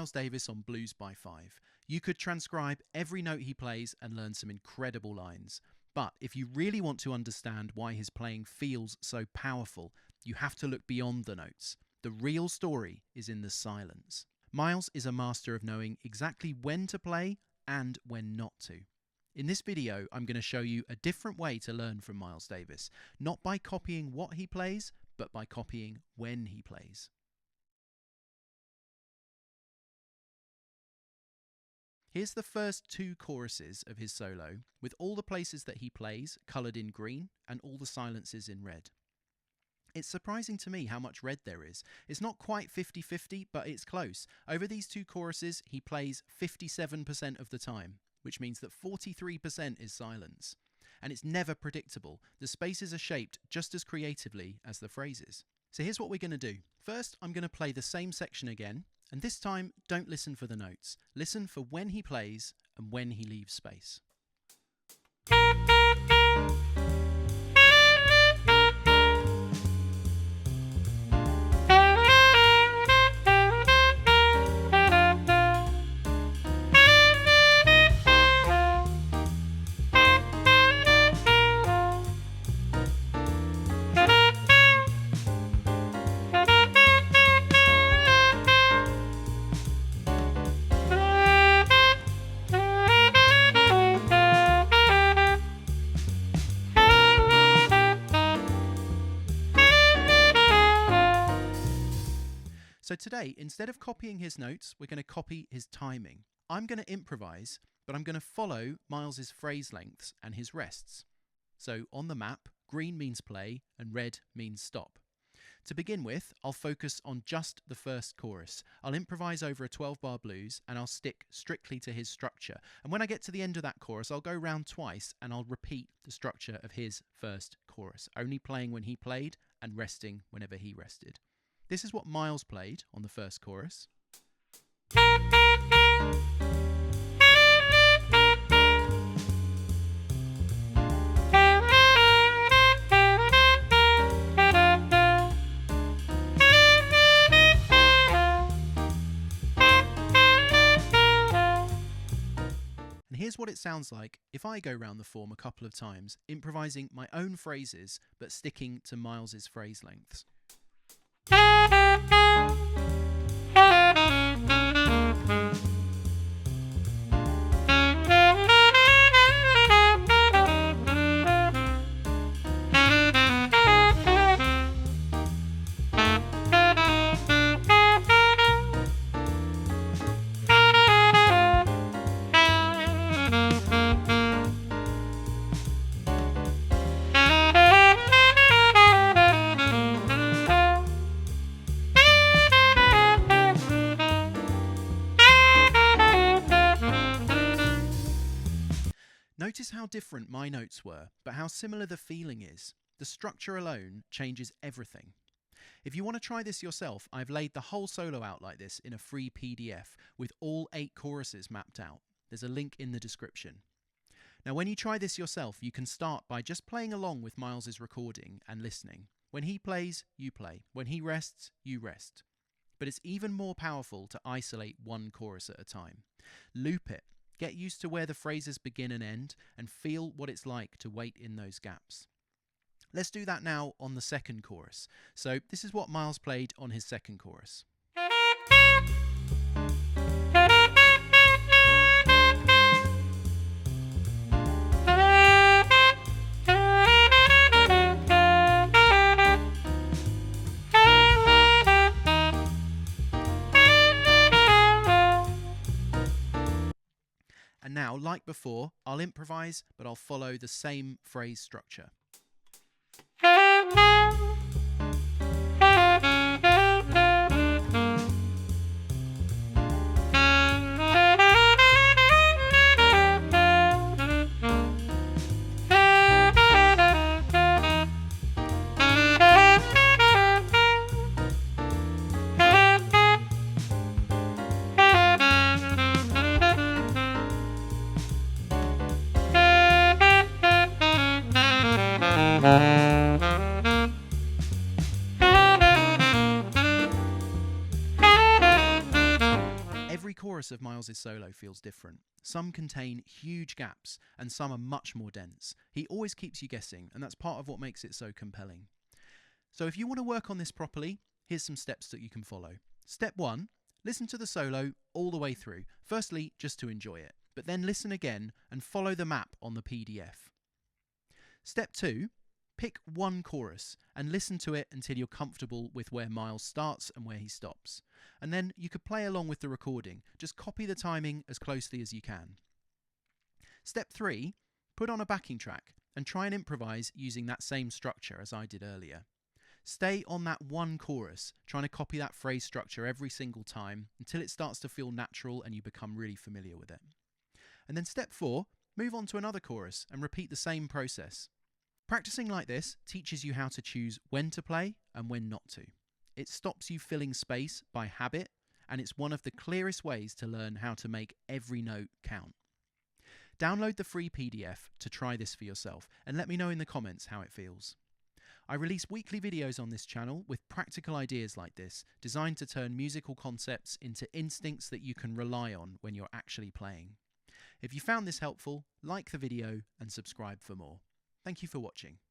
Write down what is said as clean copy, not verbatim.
Miles Davis on Blues by Five. You could transcribe every note he plays and learn some incredible lines. But if you really want to understand why his playing feels so powerful, you have to look beyond the notes. The real story is in the silence. Miles is a master of knowing exactly when to play and when not to. In this video, I'm going to show you a different way to learn from Miles Davis, not by copying what he plays, but by copying when he plays. Here's the first two choruses of his solo, with all the places that he plays coloured in green and all the silences in red. It's surprising to me how much red there is. It's not quite 50-50, but it's close. Over these two choruses, he plays 57% of the time, which means that 43% is silence. And it's never predictable. The spaces are shaped just as creatively as the phrases. So here's what we're going to do. First, I'm going to play the same section again, and this time, don't listen for the notes. Listen for when he plays and when he leaves space. So today, instead of copying his notes, we're going to copy his timing. I'm going to improvise, but I'm going to follow Miles's phrase lengths and his rests. So on the map, green means play and red means stop. To begin with, I'll focus on just the first chorus. I'll improvise over a 12-bar blues and I'll stick strictly to his structure. And when I get to the end of that chorus, I'll go round twice and I'll repeat the structure of his first chorus, only playing when he played and resting whenever he rested. This is what Miles played on the first chorus. And here's what it sounds like if I go round the form a couple of times, improvising my own phrases but sticking to Miles's phrase lengths. Notice how different my notes were, but how similar the feeling is. The structure alone changes everything. If you want to try this yourself, I've laid the whole solo out like this in a free PDF with all 8 choruses mapped out. There's a link in the description. Now when you try this yourself, you can start by just playing along with Miles's recording and listening. When he plays, you play. When he rests, you rest. But it's even more powerful to isolate one chorus at a time. Loop it. Get used to where the phrases begin and end and feel what it's like to wait in those gaps. Let's do that now on the second chorus. So this is what Miles played on his second chorus. And now, like before, I'll improvise, but I'll follow the same phrase structure. chorus of Miles's solo feels different. Some contain huge gaps and some are much more dense. He always keeps you guessing, and that's part of what makes it so compelling. So if you want to work on this properly, here's some steps that you can follow. Step 1, listen to the solo all the way through. Firstly, just to enjoy it, but then listen again and follow the map on the PDF. Step 2, pick one chorus and listen to it until you're comfortable with where Miles starts and where he stops. And then you could play along with the recording. Just copy the timing as closely as you can. Step 3, put on a backing track and try and improvise using that same structure as I did earlier. Stay on that one chorus, trying to copy that phrase structure every single time until it starts to feel natural and you become really familiar with it. And then step 4, move on to another chorus and repeat the same process. Practicing like this teaches you how to choose when to play and when not to. It stops you filling space by habit, and it's one of the clearest ways to learn how to make every note count. Download the free PDF to try this for yourself and let me know in the comments how it feels. I release weekly videos on this channel with practical ideas like this, designed to turn musical concepts into instincts that you can rely on when you're actually playing. If you found this helpful, like the video and subscribe for more. Thank you for watching.